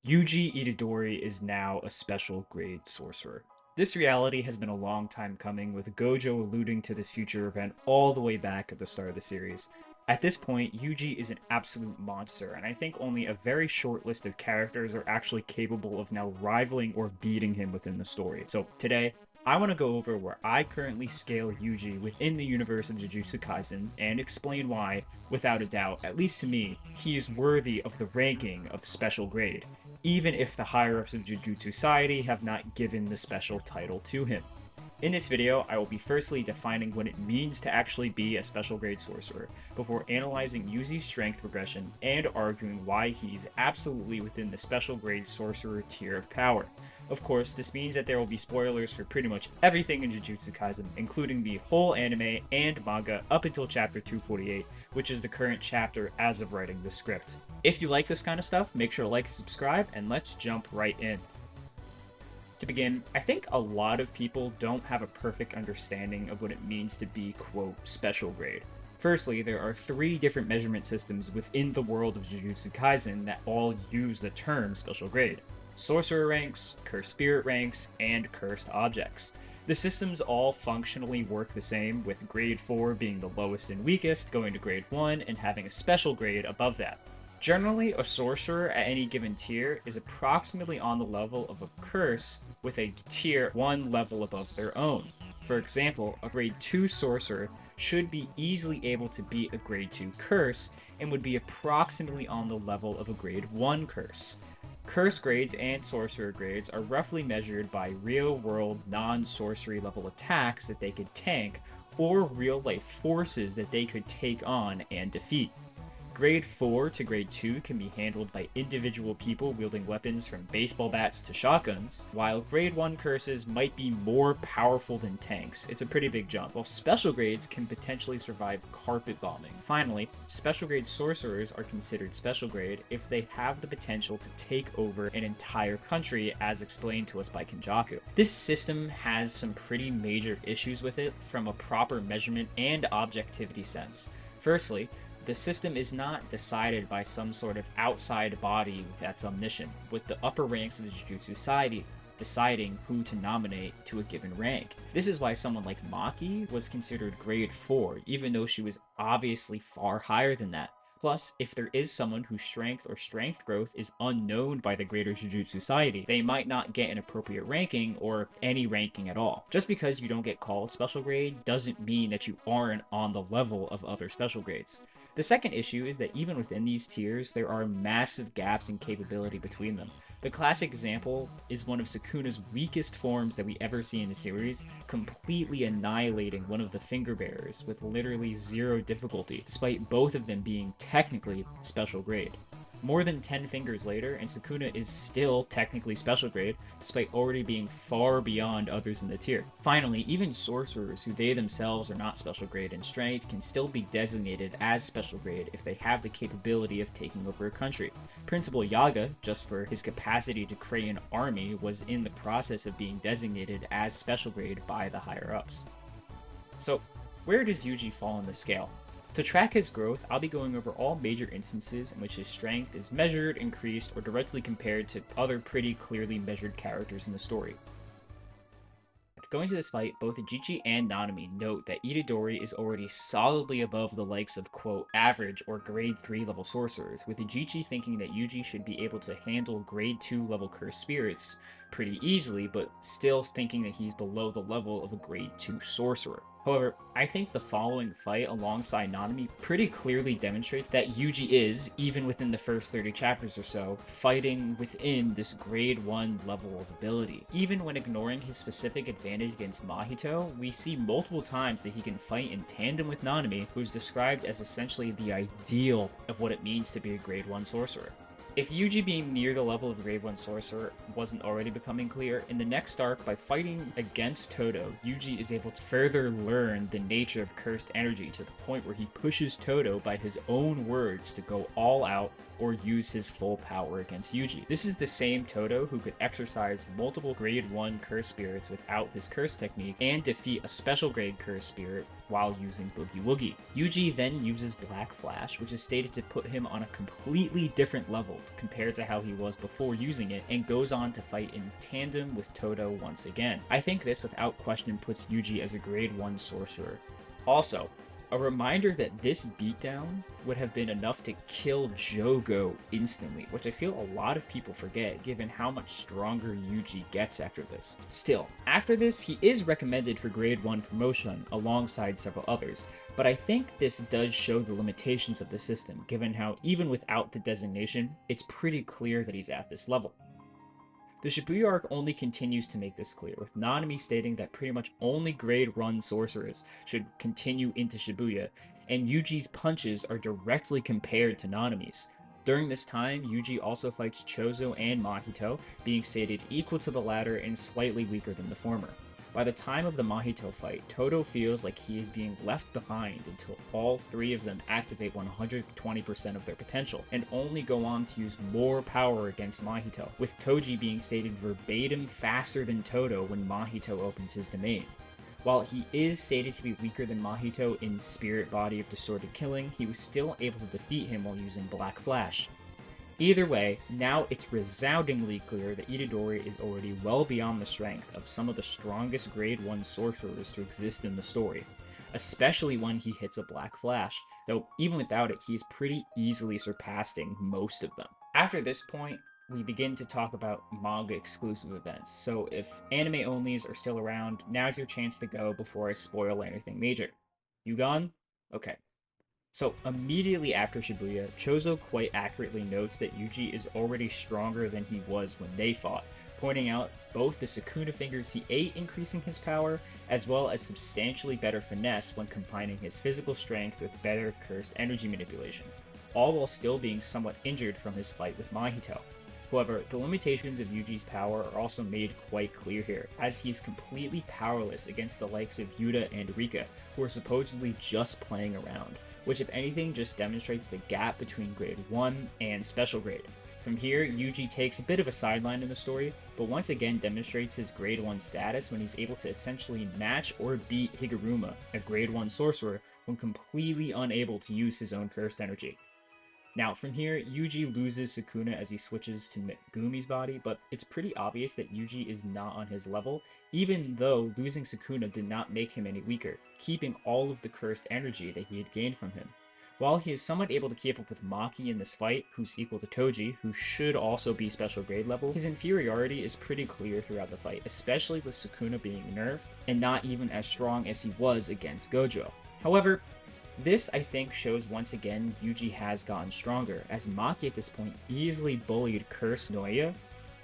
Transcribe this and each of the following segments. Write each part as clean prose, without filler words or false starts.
Yuji Itadori is now a special grade sorcerer. This reality has been a long time coming, with Gojo alluding to this future event all the way back at the start of the series. At this point, Yuji is an absolute monster, and I think only a very short list of characters are actually capable of now rivaling or beating him within the story. So today, I want to go over where I currently scale Yuji within the universe of Jujutsu Kaisen and explain why, without a doubt, at least to me, he is worthy of the ranking of special grade, even if the higher-ups of Jujutsu Society have not given the special title to him. In this video, I will be firstly defining what it means to actually be a special grade sorcerer, before analyzing Yuzi's strength progression and arguing why he's absolutely within the special grade sorcerer tier of power. Of course, this means that there will be spoilers for pretty much everything in Jujutsu Kaisen, including the whole anime and manga up until chapter 248, which is the current chapter as of writing the script. If you like this kind of stuff, make sure to like and subscribe, and let's jump right in. To begin, I think a lot of people don't have a perfect understanding of what it means to be, quote, special grade. Firstly, there are three different measurement systems within the world of Jujutsu Kaisen that all use the term special grade: sorcerer ranks, cursed spirit ranks, and cursed objects. The systems all functionally work the same, with grade 4 being the lowest and weakest, going to grade 1, and having a special grade above that. Generally, a sorcerer at any given tier is approximately on the level of a curse, with a tier 1 level above their own. For example, a grade 2 sorcerer should be easily able to beat a grade 2 curse, and would be approximately on the level of a grade 1 curse. Curse grades and sorcerer grades are roughly measured by real-world non-sorcery level attacks that they could tank, or real-life forces that they could take on and defeat. Grade 4 to Grade 2 can be handled by individual people wielding weapons from baseball bats to shotguns, while Grade 1 curses might be more powerful than tanks. It's a pretty big jump, while special grades can potentially survive carpet bombings. Finally, special grade sorcerers are considered special grade if they have the potential to take over an entire country, as explained to us by Kenjaku. This system has some pretty major issues with it from a proper measurement and objectivity sense. Firstly, the system is not decided by some sort of outside body that's omniscient, with the upper ranks of the Jujutsu Society deciding who to nominate to a given rank. This is why someone like Maki was considered grade 4, even though she was obviously far higher than that. Plus, if there is someone whose strength or strength growth is unknown by the greater Jujutsu Society, they might not get an appropriate ranking or any ranking at all. Just because you don't get called special grade doesn't mean that you aren't on the level of other special grades. The second issue is that even within these tiers, there are massive gaps in capability between them. The classic example is one of Sukuna's weakest forms that we ever see in the series, completely annihilating one of the finger bearers with literally zero difficulty, despite both of them being technically special grade. More than 10 fingers later, and Sukuna is still technically special grade, despite already being far beyond others in the tier. Finally, even sorcerers who they themselves are not special grade in strength can still be designated as special grade if they have the capability of taking over a country. Principal Yaga, just for his capacity to create an army, was in the process of being designated as special grade by the higher-ups. So, where does Yuji fall on the scale? To track his growth, I'll be going over all major instances in which his strength is measured, increased, or directly compared to other pretty clearly measured characters in the story. Going to this fight, both Ichichi and Nanami note that Itadori is already solidly above the likes of, quote, average or grade 3 level sorcerers, with Ichichi thinking that Yuji should be able to handle grade 2 level cursed spirits pretty easily, but still thinking that he's below the level of a grade 2 sorcerer. However, I think the following fight alongside Nanami pretty clearly demonstrates that Yuji is, even within the first 30 chapters or so, fighting within this grade 1 level of ability. Even when ignoring his specific advantage against Mahito, we see multiple times that he can fight in tandem with Nanami, who's described as essentially the ideal of what it means to be a grade 1 sorcerer. If Yuji being near the level of grade 1 sorcerer wasn't already becoming clear, in the next arc, by fighting against Todo, Yuji is able to further learn the nature of cursed energy to the point where he pushes Todo by his own words to go all out, or use his full power against Yuji. This is the same Todo who could exercise multiple grade 1 curse spirits without his curse technique and defeat a special grade curse spirit while using Boogie Woogie. Yuji then uses Black Flash, which is stated to put him on a completely different level compared to how he was before using it, and goes on to fight in tandem with Todo once again. I think this without question puts Yuji as a grade 1 sorcerer. Also, a reminder that this beatdown would have been enough to kill Jogo instantly, which I feel a lot of people forget given how much stronger Yuji gets after this. Still, after this, he is recommended for grade 1 promotion alongside several others, but I think this does show the limitations of the system, given how even without the designation, it's pretty clear that he's at this level. The Shibuya arc only continues to make this clear, with Nanami stating that pretty much only grade 1 sorcerers should continue into Shibuya, and Yuji's punches are directly compared to Nanami's. During this time, Yuji also fights Chozo and Mahito, being stated equal to the latter and slightly weaker than the former. By the time of the Mahito fight, Todo feels like he is being left behind until all three of them activate 120% of their potential, and only go on to use more power against Mahito, with Toji being stated verbatim faster than Todo when Mahito opens his domain. While he is stated to be weaker than Mahito in Spirit Body of Distorted Killing, he was still able to defeat him while using Black Flash. Either way, now it's resoundingly clear that Itadori is already well beyond the strength of some of the strongest grade 1 sorcerers to exist in the story, especially when he hits a Black Flash, though even without it he is pretty easily surpassing most of them. After this point, we begin to talk about manga exclusive events, so if anime onlys are still around, now's your chance to go before I spoil anything major. You gone? Okay. So immediately after Shibuya, Chozo quite accurately notes that Yuji is already stronger than he was when they fought, pointing out both the Sukuna fingers he ate increasing his power, as well as substantially better finesse when combining his physical strength with better cursed energy manipulation, all while still being somewhat injured from his fight with Mahito. However, the limitations of Yuji's power are also made quite clear here, as he's completely powerless against the likes of Yuta and Rika, who are supposedly just playing around, which if anything just demonstrates the gap between grade 1 and special grade. From here, Yuji takes a bit of a sideline in the story, but once again demonstrates his grade 1 status when he's able to essentially match or beat Higuruma, a grade 1 sorcerer, when completely unable to use his own cursed energy. Now, from here, Yuji loses Sukuna as he switches to Megumi's body, but it's pretty obvious that Yuji is not on his level, even though losing Sukuna did not make him any weaker, keeping all of the cursed energy that he had gained from him. While he is somewhat able to keep up with Maki in this fight, who's equal to Toji, who should also be special grade level, his inferiority is pretty clear throughout the fight, especially with Sukuna being nerfed, and not even as strong as he was against Gojo. However, this, I think, shows once again Yuji has gotten stronger, as Maki at this point easily bullied Curse Noya,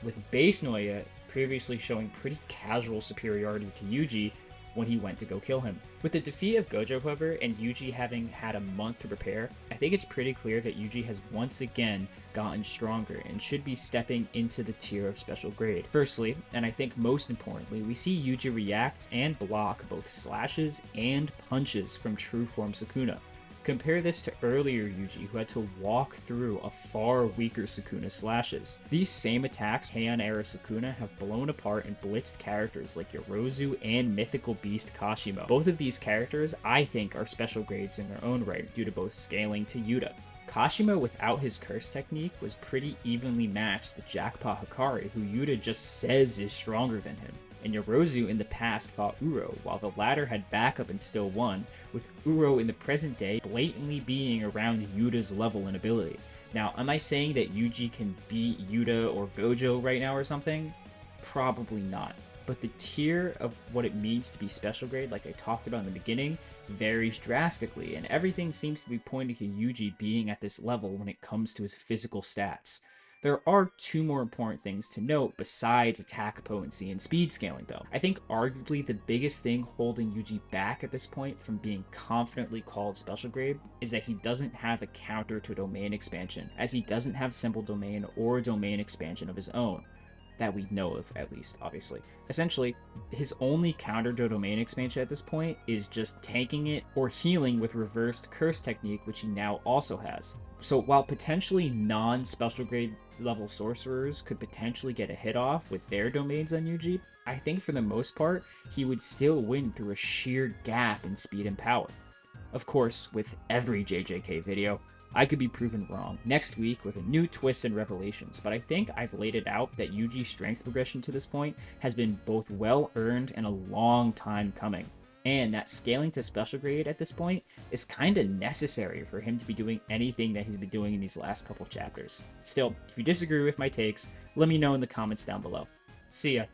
with Base Noya previously showing pretty casual superiority to Yuji when he went to go kill him. With the defeat of Gojo, however, and Yuji having had a month to prepare, I think it's pretty clear that Yuji has once again gotten stronger and should be stepping into the tier of special grade. Firstly, and I think most importantly, we see Yuji react and block both slashes and punches from true form Sukuna. Compare this to earlier Yuji, who had to walk through a far weaker Sukuna's slashes. These same attacks, Heian-era Sukuna, have blown apart and blitzed characters like Yorozu and mythical beast Kashimo. Both of these characters, I think, are special grades in their own right, due to both scaling to Yuta. Kashimo, without his curse technique, was pretty evenly matched with Jackpot Hikari, who Yuta just says is stronger than him. And Yorozu in the past fought Uro, while the latter had backup and still won, with Uro in the present day blatantly being around Yuta's level and ability. Now, am I saying that Yuji can beat Yuta or Gojo right now or something? Probably not. But the tier of what it means to be special grade, like I talked about in the beginning, varies drastically, and everything seems to be pointing to Yuji being at this level when it comes to his physical stats. There are two more important things to note besides attack potency and speed scaling though. I think arguably the biggest thing holding Yuji back at this point from being confidently called special grade is that he doesn't have a counter to domain expansion, as he doesn't have simple domain or domain expansion of his own. that we know of, at least, obviously. Essentially, his only counter to domain expansion at this point is just tanking it or healing with reversed curse technique, which he now also has. So while potentially non-special grade level sorcerers could potentially get a hit off with their domains on Yuji, I think for the most part, he would still win through a sheer gap in speed and power. Of course, with every JJK video, I could be proven wrong next week with a new twist and revelations, but I think I've laid it out that Yuji's strength progression to this point has been both well earned and a long time coming, and that scaling to special grade at this point is kinda necessary for him to be doing anything that he's been doing in these last couple chapters. Still, if you disagree with my takes, let me know in the comments down below. See ya!